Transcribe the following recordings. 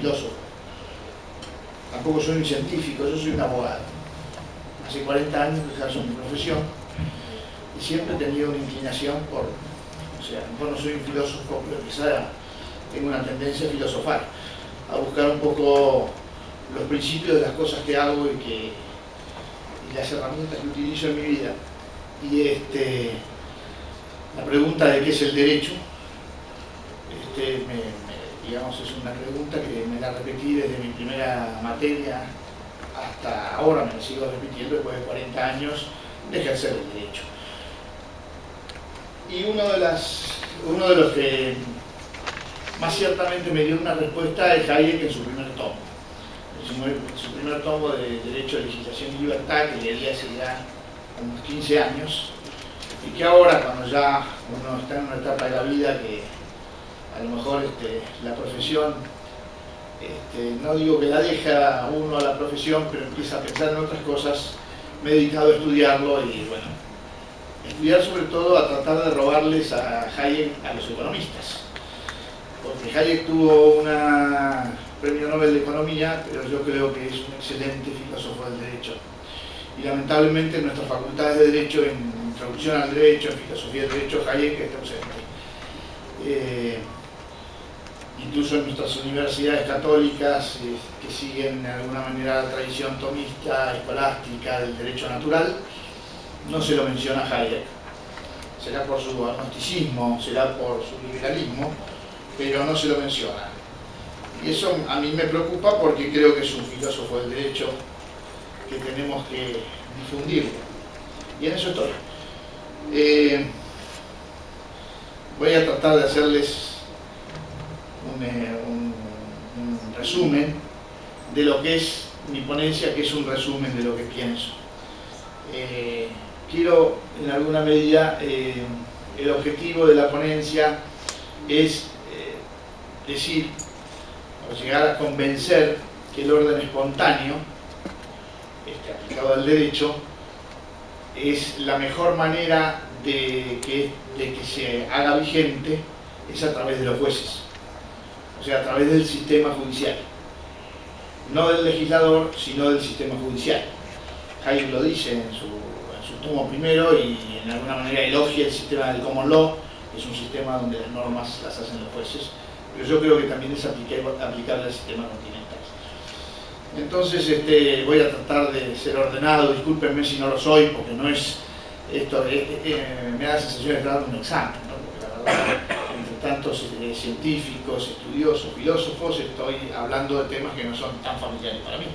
filósofo. Tampoco soy un científico, yo soy un abogado. Hace 40 años que ejerzo mi profesión y siempre he tenido una inclinación por, o sea, no soy un filósofo, pero quizá tengo una tendencia a filosofar, a buscar un poco los principios de las cosas que hago y las herramientas que utilizo en mi vida. Y la pregunta de qué es el derecho, digamos, es una pregunta que me la repetí desde mi primera materia hasta ahora, me la sigo repitiendo después de 40 años de ejercer el derecho. Y uno de los que más ciertamente me dio una respuesta es Hayek en su primer tomo. Su primer tomo de Derecho, Legislación y Libertad, que leí hace ya unos 15 años, y que ahora, cuando ya uno está en una etapa de la vida que a lo mejor la profesión, no digo que la deja uno a la profesión, pero empieza a pensar en otras cosas, me he dedicado a estudiarlo y bueno, estudiar sobre todo a tratar de robarles a Hayek a los economistas. Porque Hayek tuvo un premio Nobel de Economía, pero yo creo que es un excelente filósofo del derecho. Y lamentablemente en nuestras facultades de Derecho, en Introducción al Derecho, en Filosofía del Derecho, Hayek está ausente. Incluso en nuestras universidades católicas, que siguen de alguna manera la tradición tomista, escolástica del derecho natural, no se lo menciona Hayek. Será por su agnosticismo, será por su liberalismo, pero no se lo menciona. Y eso a mí me preocupa porque creo que es un filósofo del derecho que tenemos que difundirlo. Y en eso estoy. Voy a tratar de hacerles un resumen de lo que es mi ponencia, que es un resumen de lo que pienso. Quiero, en alguna medida, el objetivo de la ponencia es decir, o llegar a convencer que el orden espontáneo, aplicado al derecho, es la mejor manera de que se haga vigente, es a través de los jueces, o sea, a través del sistema judicial, no del legislador, sino del sistema judicial. Hayek lo dice en su tomo primero y en alguna manera elogia el sistema del common law, que es un sistema donde las normas las hacen los jueces, pero yo creo que también es aplicable al sistema continental. Entonces voy a tratar de ser ordenado, discúlpenme si no lo soy, porque no es esto, me da la sensación de estar dando un examen, ¿no? Porque la verdad, entre tantos científicos, estudiosos, filósofos, estoy hablando de temas que no son tan familiares para mí.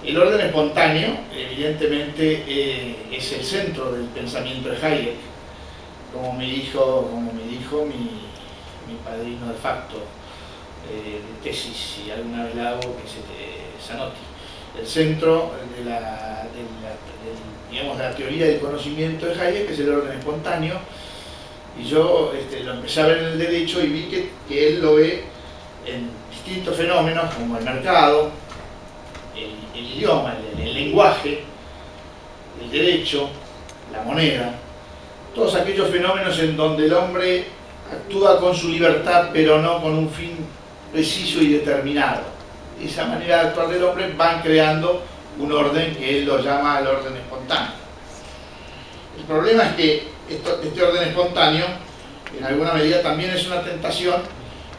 El orden espontáneo, evidentemente, es el centro del pensamiento de Hayek, como me dijo mi padrino de facto de tesis, si alguna vez la hago, que es Zanotti. El centro de la teoría del conocimiento de Hayek es el orden espontáneo, y yo lo empecé a ver en el derecho y vi que él lo ve en distintos fenómenos como el mercado, el idioma, el lenguaje, el derecho, la moneda, todos aquellos fenómenos en donde el hombre actúa con su libertad pero no con un fin preciso y determinado. Esa manera de actuar del hombre van creando un orden que él lo llama el orden espontáneo. El problema es que este orden espontáneo en alguna medida también es una tentación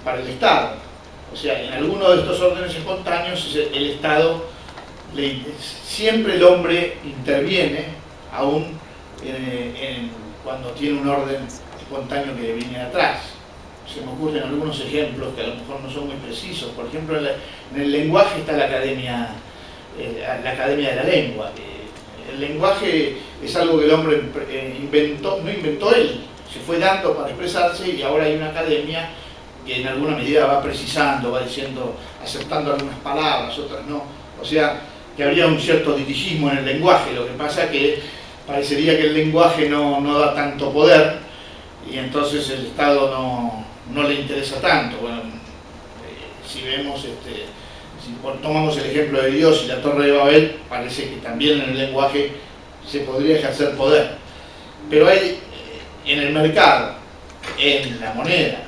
para el Estado. O sea, en alguno de estos órdenes espontáneos el Estado, siempre el hombre interviene, aún cuando tiene un orden espontáneo que viene de atrás. Se me ocurren algunos ejemplos que a lo mejor no son muy precisos. Por ejemplo, en el lenguaje está la Academia de la Lengua. El lenguaje es algo que el hombre no inventó él, se fue dando para expresarse, y ahora hay una academia que en alguna medida va precisando, va diciendo, aceptando algunas palabras, otras no. O sea, que habría un cierto dirigismo en el lenguaje. Lo que pasa es que parecería que el lenguaje no da tanto poder, y entonces el Estado no le interesa tanto. Bueno, si vemos, si tomamos el ejemplo de Dios y la Torre de Babel, parece que también en el lenguaje se podría ejercer poder. Pero hay en el mercado, en la moneda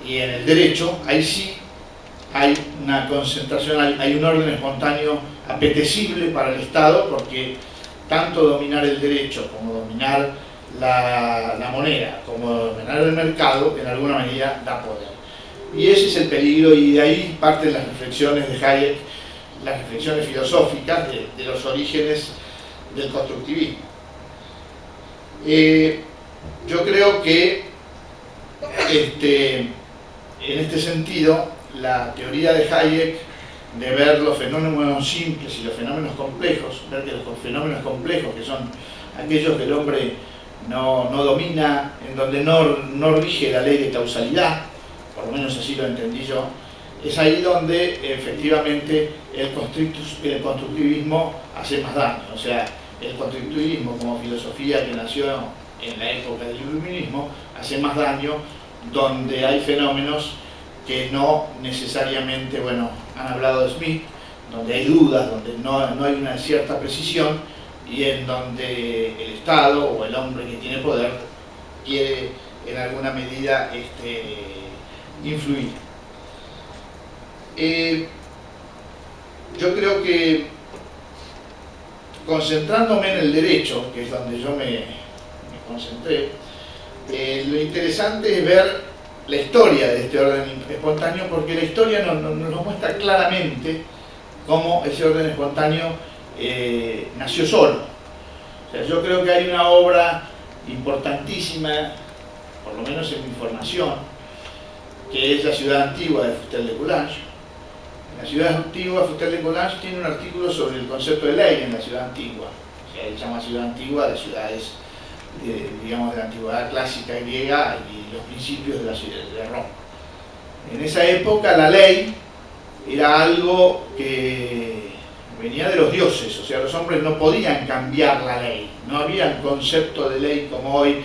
y en el derecho, ahí sí hay una concentración, hay un orden espontáneo apetecible para el Estado, porque tanto dominar el derecho como dominar la moneda, como dominar el mercado, en alguna medida da poder. Y ese es el peligro, y de ahí parten las reflexiones de Hayek, las reflexiones filosóficas de los orígenes del constructivismo. Yo creo que en este sentido, la teoría de Hayek de ver los fenómenos simples y los fenómenos complejos, ver que los fenómenos complejos, que son aquellos que el hombre no domina, en donde no rige la ley de causalidad, por lo menos así lo entendí yo, es ahí donde efectivamente el constructivismo hace más daño. O sea, el constructivismo como filosofía que nació en la época del iluminismo hace más daño donde hay fenómenos que no necesariamente, bueno, han hablado de Smith, donde hay dudas, donde no hay una cierta precisión, y en donde el Estado o el hombre que tiene poder quiere en alguna medida influir. Yo creo que, concentrándome en el derecho, que es donde yo me concentré, lo interesante es ver la historia de este orden espontáneo, porque la historia nos muestra claramente cómo ese orden espontáneo nació solo. O sea, yo creo que hay una obra importantísima, por lo menos en mi formación, que es La ciudad antigua de Fuster de Coulanges. En La ciudad antigua, Fuster de Coulanges tiene un artículo sobre el concepto de ley en la ciudad antigua. O sea, él llama ciudad antigua de ciudades, digamos, de la antigüedad clásica griega y los principios de la ciudad de Roma. En esa época la ley era algo que venía de los dioses, o sea, los hombres no podían cambiar la ley, no había un concepto de ley como hoy,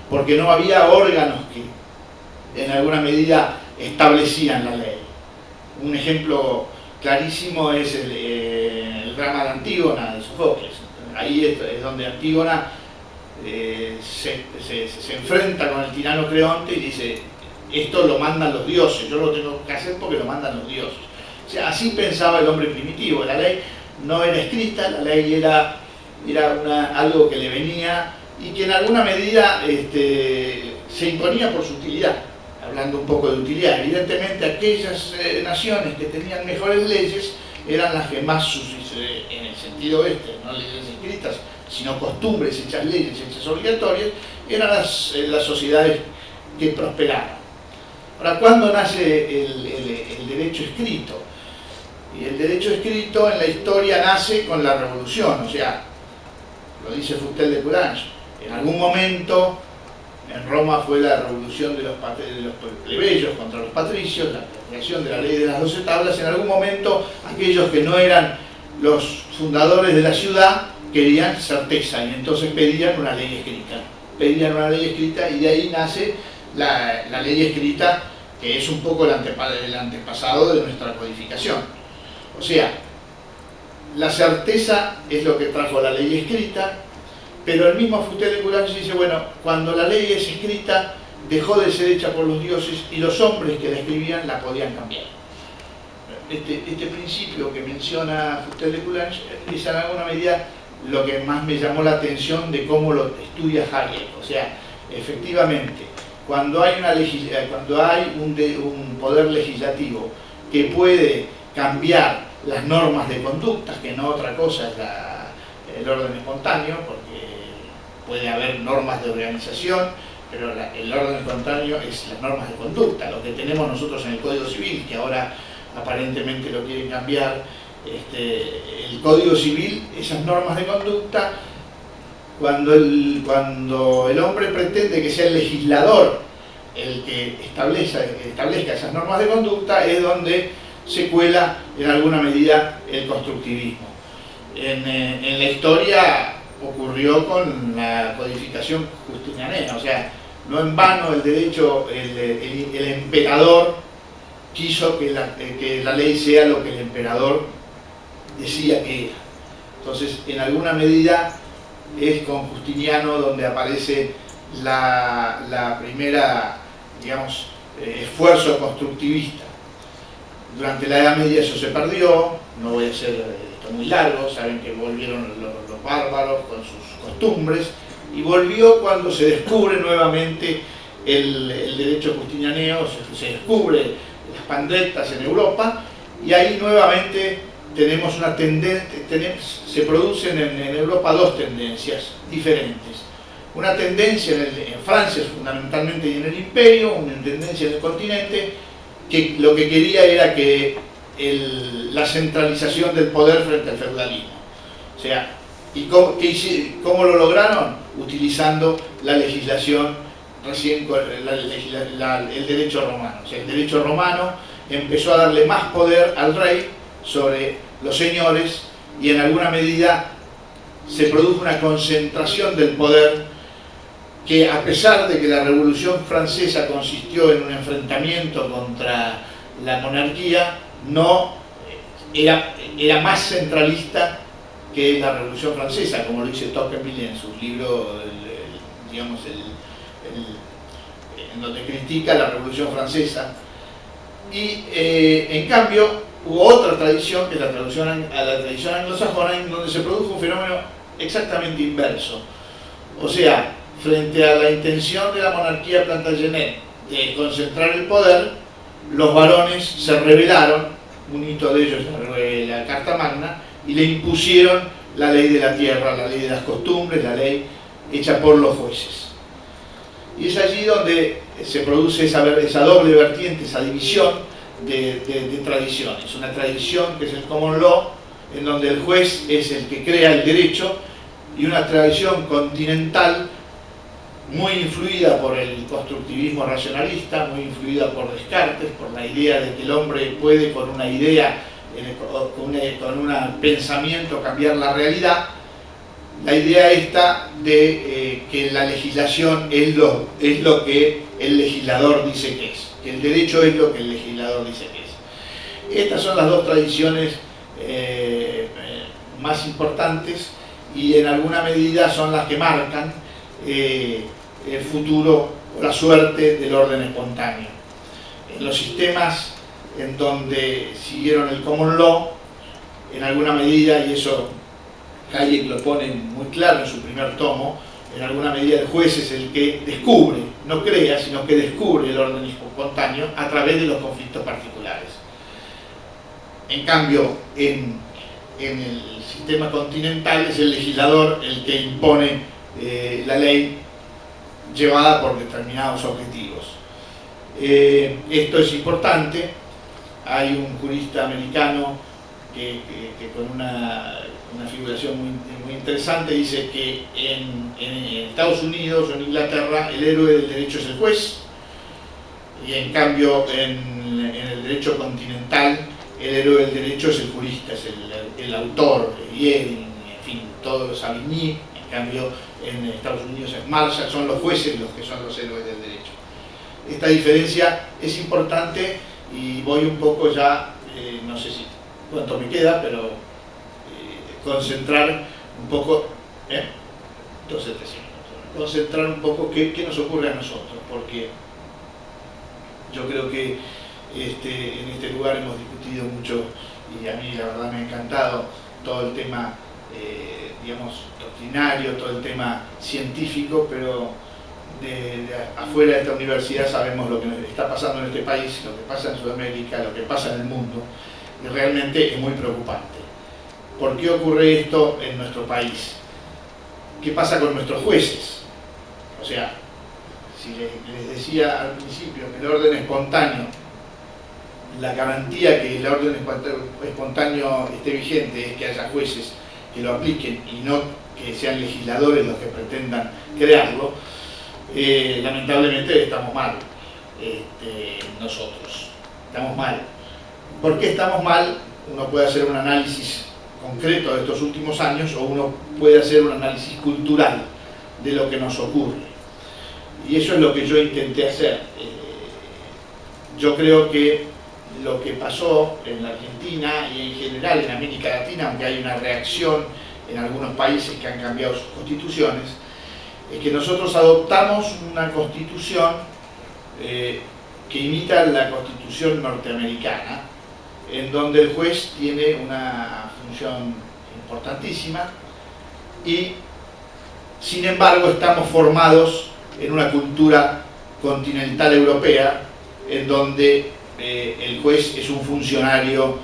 porque no había órganos que en alguna medida establecían la ley. Un ejemplo clarísimo es el drama de Antígona de Sófocles. Ahí es donde Antígona se enfrenta con el tirano Creonte y dice: esto lo mandan los dioses, yo lo tengo que hacer porque lo mandan los dioses. O sea, así pensaba el hombre primitivo. La ley no era escrita, la ley era algo que le venía y que en alguna medida se imponía por su utilidad. Hablando un poco de utilidad, evidentemente aquellas naciones que tenían mejores leyes eran las que más, en el sentido no leyes escritas, sino costumbres hechas leyes, hechas obligatorias, eran las sociedades que prosperaban. Ahora, ¿cuándo nace el derecho escrito? Y el derecho escrito en la historia nace con la revolución, o sea, lo dice Fuster de Coulanges, en algún momento en Roma fue la revolución de los plebeyos contra los patricios, la creación de la ley de las 12 tablas. En algún momento aquellos que no eran los fundadores de la ciudad querían certeza y entonces pedían una ley escrita, y de ahí nace la ley escrita, que es un poco el antepasado de nuestra codificación. O sea, la certeza es lo que trajo la ley escrita, pero el mismo Fuster de Coulanges dice: bueno, cuando la ley es escrita dejó de ser hecha por los dioses y los hombres que la escribían la podían cambiar. Este principio que menciona Fuster de Coulanges es en alguna medida lo que más me llamó la atención de cómo lo estudia Hayek. O sea, efectivamente, cuando hay un poder legislativo que puede cambiar las normas de conductas, que no otra cosa es el orden espontáneo, porque puede haber normas de organización, pero el orden espontáneo es las normas de conducta, lo que tenemos nosotros en el Código Civil, que ahora aparentemente lo quieren cambiar. El Código Civil, esas normas de conducta, cuando el hombre pretende que sea el legislador el que establezca esas normas de conducta, es donde se cuela en alguna medida el constructivismo. En la historia ocurrió con la codificación justinianea, o sea, no en vano el derecho, el emperador quiso que la ley sea lo que el emperador decía que era. Entonces, en alguna medida es con Justiniano donde aparece la primera, digamos, esfuerzo constructivista. Durante la Edad Media eso se perdió, no voy a hacer esto muy largo, saben que volvieron los bárbaros con sus costumbres, y volvió cuando se descubre nuevamente el derecho justinianeo, se descubre las pandectas en Europa, y ahí nuevamente tenemos una tendencia, se producen en Europa dos tendencias diferentes. Una tendencia en Francia fundamentalmente y en el imperio, una tendencia en el continente, que lo que quería era que la centralización del poder frente al feudalismo. O sea, ¿y cómo lo lograron? Utilizando la legislación, el derecho romano. O sea, el derecho romano empezó a darle más poder al rey sobre los señores, y en alguna medida se produjo una concentración del poder que, a pesar de que la Revolución Francesa consistió en un enfrentamiento contra la monarquía, no era más centralista que la Revolución Francesa, como lo dice Tocqueville en su libro, en donde critica la Revolución Francesa. Y en cambio hubo otra tradición, que es la tradición anglosajona, en donde se produjo un fenómeno exactamente inverso. O sea, frente a la intención de la monarquía Plantagenet de concentrar el poder, los varones se rebelaron, un hito de ellos es la Carta Magna, y le impusieron la ley de la tierra, la ley de las costumbres, la ley hecha por los jueces. Y es allí donde se produce esa doble vertiente, esa división de tradiciones. Una tradición que es el common law, en donde el juez es el que crea el derecho, y una tradición continental muy influida por el constructivismo racionalista, muy influida por Descartes, por la idea de que el hombre puede con una idea, con un pensamiento cambiar la realidad. La idea esta de que la legislación es lo que el legislador dice que es, que el derecho es lo que el legislador dice que es. Estas son las dos tradiciones más importantes, y en alguna medida son las que marcan el futuro o la suerte del orden espontáneo. En los sistemas en donde siguieron el common law, en alguna medida, y eso Hayek lo pone muy claro en su primer tomo, en alguna medida el juez es el que descubre, no crea, sino que descubre el orden espontáneo a través de los conflictos particulares. En cambio, en el sistema continental es el legislador el que impone la ley llevada por determinados objetivos. Esto es importante. Hay un jurista americano que con una figuración muy interesante dice que en Estados Unidos o en Inglaterra el héroe del derecho es el juez, y en cambio en el derecho continental el héroe del derecho es el jurista, es el autor, Yevin, en fin, todos los Savigny. En cambio en Estados Unidos es Marshall, son los jueces los que son los héroes del derecho. Esta diferencia es importante, y voy un poco ya, no sé si cuánto me queda, pero concentrar un poco, 12, 13 minutos, concentrar un poco qué nos ocurre a nosotros, porque yo creo que en este lugar hemos discutido mucho, y a mí la verdad me ha encantado todo el tema, digamos, doctrinario, todo el tema científico, pero de afuera de esta universidad sabemos lo que nos está pasando en este país, lo que pasa en Sudamérica, lo que pasa en el mundo, y realmente es muy preocupante. ¿Por qué ocurre esto en nuestro país? ¿Qué pasa con nuestros jueces? O sea, si les decía al principio que el orden espontáneo, la garantía que el orden espontáneo esté vigente es que haya jueces que lo apliquen y no que sean legisladores los que pretendan crearlo, lamentablemente estamos mal, nosotros estamos mal. ¿Por qué estamos mal? Uno puede hacer un análisis concreto de estos últimos años, o uno puede hacer un análisis cultural de lo que nos ocurre, y eso es lo que yo intenté hacer. Yo creo que lo que pasó en la Argentina y en general en América Latina, aunque hay una reacción en algunos países que han cambiado sus constituciones, es que nosotros adoptamos una constitución que imita la Constitución norteamericana, en donde el juez tiene una función importantísima y, sin embargo, estamos formados en una cultura continental europea en donde el juez es un funcionario,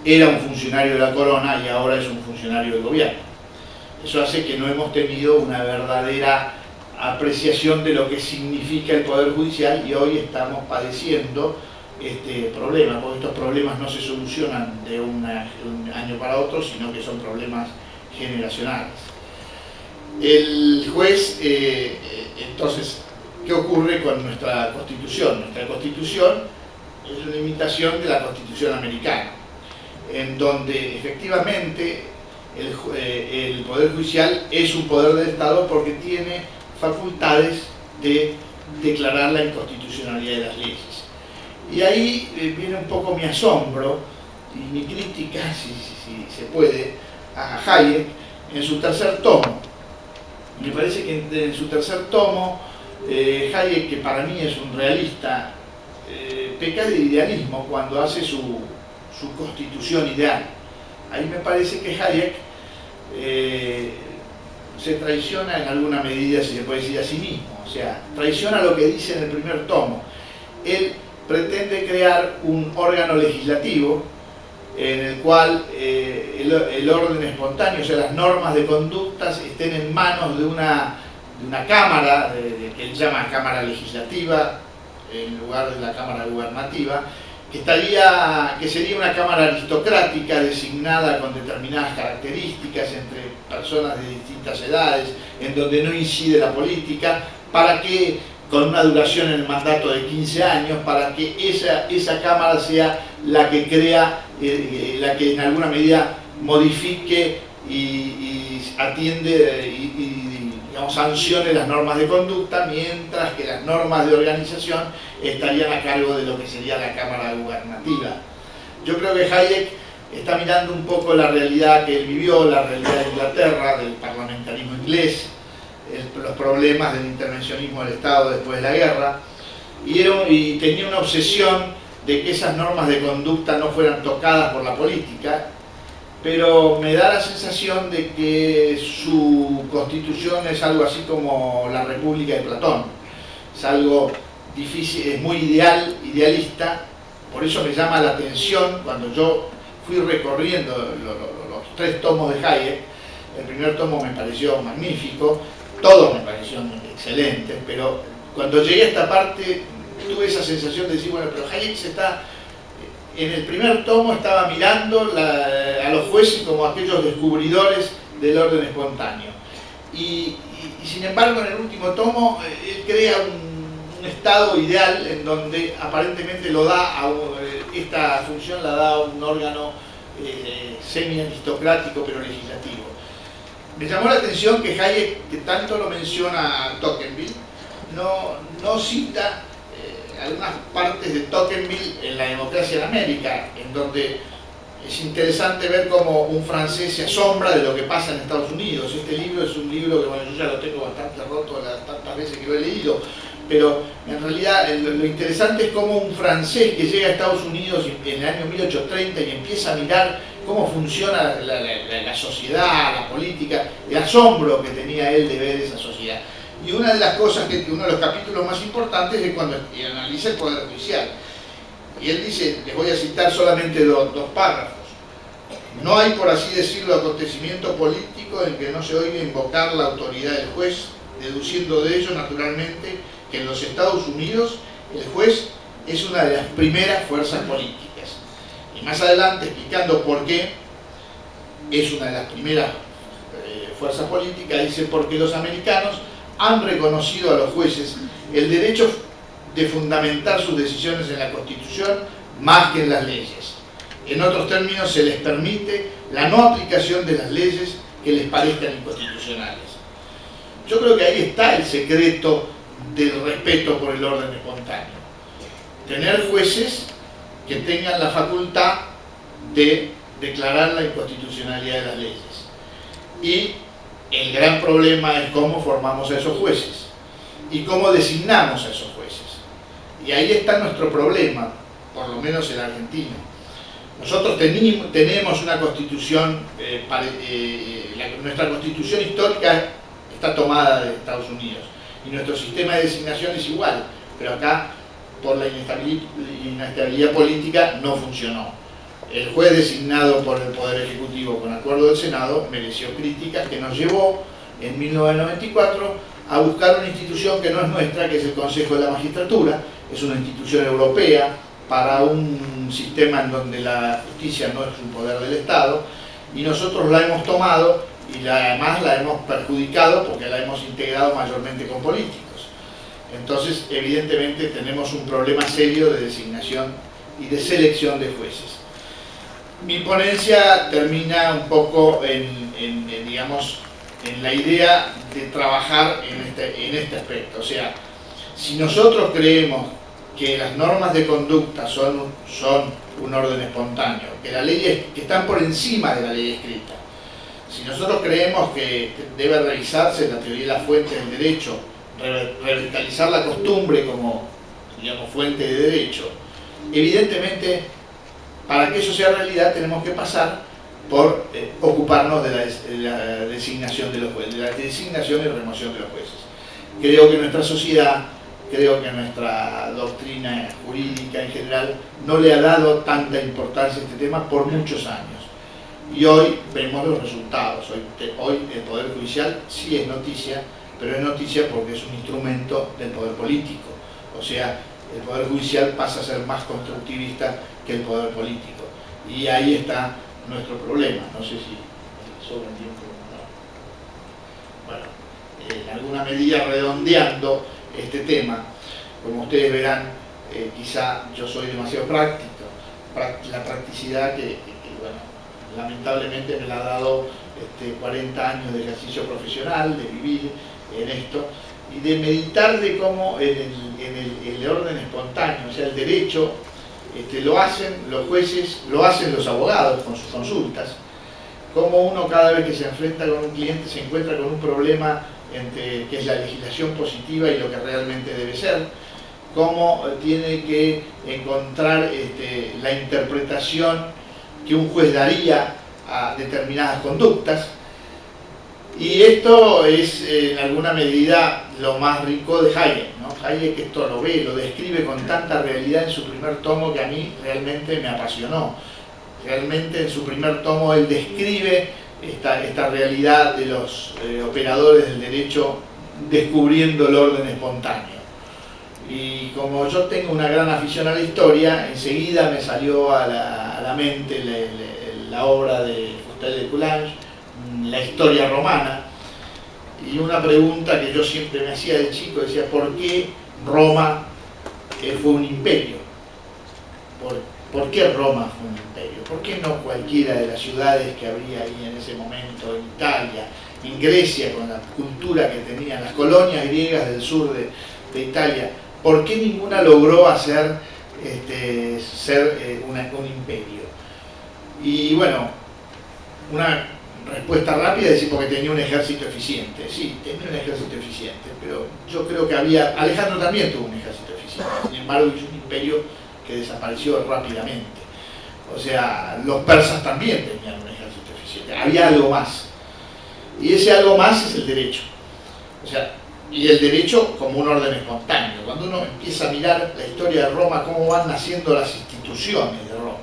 era un funcionario de la corona y ahora es un funcionario del gobierno. Eso hace que no hemos tenido una verdadera apreciación de lo que significa el Poder Judicial y hoy estamos padeciendo este problema, porque estos problemas no se solucionan de un año para otro, sino que son problemas generacionales. El juez, entonces, ¿qué ocurre con nuestra Constitución? Nuestra Constitución es una imitación de la Constitución americana, en donde efectivamente el Poder Judicial es un poder del Estado porque tiene facultades de declarar la inconstitucionalidad de las leyes. Y ahí viene un poco mi asombro y mi crítica, si se puede, a Hayek en su tercer tomo. Me parece que en su tercer tomo, Hayek, que para mí es un realista, peca de idealismo cuando hace su constitución ideal. Ahí me parece que Hayek se traiciona en alguna medida, si se puede decir, a sí mismo. O sea, traiciona lo que dice en el primer tomo. Él pretende crear un órgano legislativo en el cual el orden espontáneo, o sea, las normas de conductas estén en manos de una cámara, que él llama cámara legislativa, en lugar de la cámara gubernativa, que sería una cámara aristocrática designada con determinadas características entre personas de distintas edades, en donde no incide la política, para que, con una duración en el mandato de 15 años, para que esa cámara sea la que crea, la que en alguna medida modifique y atiende digamos, sancione las normas de conducta, mientras que las normas de organización estarían a cargo de lo que sería la Cámara Gubernativa. Yo creo que Hayek está mirando un poco la realidad que él vivió, la realidad de Inglaterra, del parlamentarismo inglés, los problemas del intervencionismo del Estado después de la guerra, y tenía una obsesión de que esas normas de conducta no fueran tocadas por la política, pero me da la sensación de que su constitución es algo así como la República de Platón. Es algo difícil, es muy idealista, por eso me llama la atención cuando yo fui recorriendo los 3 tomos de Hayek. El primer tomo me pareció magnífico, todos me parecieron excelentes, pero cuando llegué a esta parte tuve esa sensación de decir, bueno, pero Hayek en el primer tomo estaba mirando a los jueces como aquellos descubridores del orden espontáneo. Y sin embargo, en el último tomo, él crea un estado ideal en donde aparentemente esta función la da a un órgano semi-aristocrático pero legislativo. Me llamó la atención que Hayek, que tanto lo menciona a Tocqueville, no cita algunas partes de Tocqueville en La democracia en América, en donde es interesante ver cómo un francés se asombra de lo que pasa en Estados Unidos. Este libro es un libro que, bueno, yo ya lo tengo bastante roto las tantas veces que lo he leído, pero en realidad lo interesante es cómo un francés que llega a Estados Unidos en el año 1830 y empieza a mirar cómo funciona la sociedad, la política, el asombro que tenía él de ver esa sociedad. Y una de las cosas, uno de los capítulos más importantes es cuando analiza el Poder Judicial. Y él dice, les voy a citar solamente dos párrafos: no hay, por así decirlo, acontecimiento político en que no se oiga invocar la autoridad del juez, deduciendo de ello, naturalmente, que en los Estados Unidos el juez es una de las primeras fuerzas políticas. Y más adelante, explicando por qué es una de las primeras fuerzas políticas, dice, porque los americanos han reconocido a los jueces el derecho de fundamentar sus decisiones en la Constitución más que en las leyes. En otros términos, se les permite la no aplicación de las leyes que les parezcan inconstitucionales. Yo creo que ahí está el secreto del respeto por el orden espontáneo. Tener jueces que tengan la facultad de declarar la inconstitucionalidad de las leyes. Y el gran problema es cómo formamos a esos jueces y cómo designamos a esos jueces. Y ahí está nuestro problema, por lo menos en Argentina. Nosotros tenemos una constitución, nuestra constitución histórica está tomada de Estados Unidos y nuestro sistema de designación es igual, pero acá por la inestabilidad política no funcionó. El juez designado por el Poder Ejecutivo con acuerdo del Senado mereció críticas que nos llevó en 1994 a buscar una institución que no es nuestra, que es el Consejo de la Magistratura. Es una institución europea para un sistema en donde la justicia no es un poder del Estado, y nosotros la hemos tomado y además la hemos perjudicado porque la hemos integrado mayormente con políticos. Entonces, evidentemente, tenemos un problema serio de designación y de selección de jueces. Mi ponencia termina un poco digamos, en la idea de trabajar en este aspecto. O sea, si nosotros creemos que las normas de conducta son un orden espontáneo, que están por encima de la ley escrita, si nosotros creemos que debe revisarse la teoría de la fuente del derecho, revitalizar la costumbre como, digamos, fuente de derecho, evidentemente, para que eso sea realidad tenemos que pasar por ocuparnos de la designación de los jueces, de la designación y remoción de los jueces. Creo que nuestra sociedad, creo que nuestra doctrina jurídica en general no le ha dado tanta importancia a este tema por muchos años. Y hoy vemos los resultados. Hoy el Poder Judicial sí es noticia, pero es noticia porque es un instrumento del poder político. O sea, el Poder Judicial pasa a ser más constructivista que el poder político. Y ahí está nuestro problema. No sé si sobra el tiempo o no. Bueno, en alguna medida redondeando este tema, como ustedes verán, quizá yo soy demasiado práctico. La practicidad que bueno, lamentablemente me la ha dado 40 años de ejercicio profesional, de vivir en esto y de meditar de cómo el orden espontáneo, o sea, el derecho, lo hacen los jueces, lo hacen los abogados con sus consultas, cómo uno cada vez que se enfrenta con un cliente se encuentra con un problema entre que es la legislación positiva y lo que realmente debe ser, cómo tiene que encontrar la interpretación que un juez daría a determinadas conductas. Y esto es en alguna medida lo más rico de Hayek, ¿no? Hayek esto lo ve, lo describe con tanta realidad en su primer tomo que a mí realmente me apasionó. Realmente en su primer tomo él describe esta realidad de los operadores del derecho descubriendo el orden espontáneo. Y como yo tengo una gran afición a la historia, enseguida me salió a la mente la obra de Fustel de Coulanges, la historia romana, y una pregunta que yo siempre me hacía de chico, decía, ¿por qué Roma fue un imperio? ¿Por qué Roma fue un imperio? ¿Por qué no cualquiera de las ciudades que había ahí en ese momento, en Italia, en Grecia, con la cultura que tenían las colonias griegas del sur de Italia? ¿Por qué ninguna logró ser un imperio? Y bueno, una respuesta rápida es decir, porque tenía un ejército eficiente. Sí, tenía un ejército eficiente, pero yo creo que Alejandro también tuvo un ejército eficiente, sin embargo hizo un imperio que desapareció rápidamente. O sea, los persas también tenían un ejército eficiente, había algo más. Y ese algo más es el derecho. O sea, y el derecho como un orden espontáneo. Cuando uno empieza a mirar la historia de Roma, cómo van naciendo las instituciones de Roma,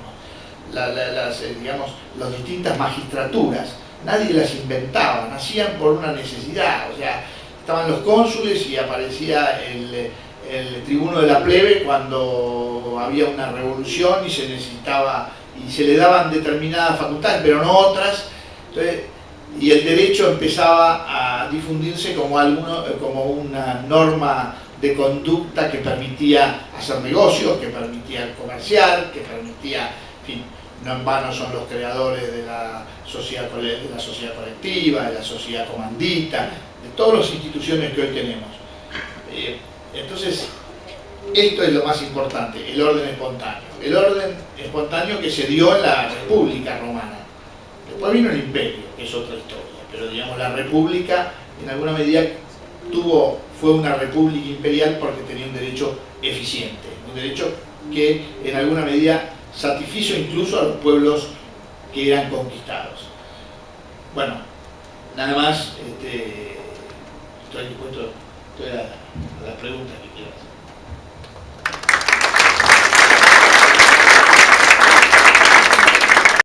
digamos, las distintas magistraturas, nadie las inventaba, nacían por una necesidad. O sea, estaban los cónsules y aparecía el tribuno de la plebe cuando había una revolución y se necesitaba, y se le daban determinadas facultades, pero no otras. Entonces, y el derecho empezaba a difundirse como una norma de conducta que permitía hacer negocios, que permitía comerciar, que permitía, en fin, no en vano son los creadores de la sociedad colectiva, de la sociedad comandita, de todas las instituciones que hoy tenemos. Entonces, esto es lo más importante, el orden espontáneo. El orden espontáneo que se dio en la República Romana. Después vino el Imperio, que es otra historia, pero digamos la República en alguna medida fue una república imperial porque tenía un derecho eficiente, un derecho que en alguna medida satisfizo incluso a los pueblos que eran conquistados. Bueno, nada más, estoy dispuesto a las preguntas que quieras.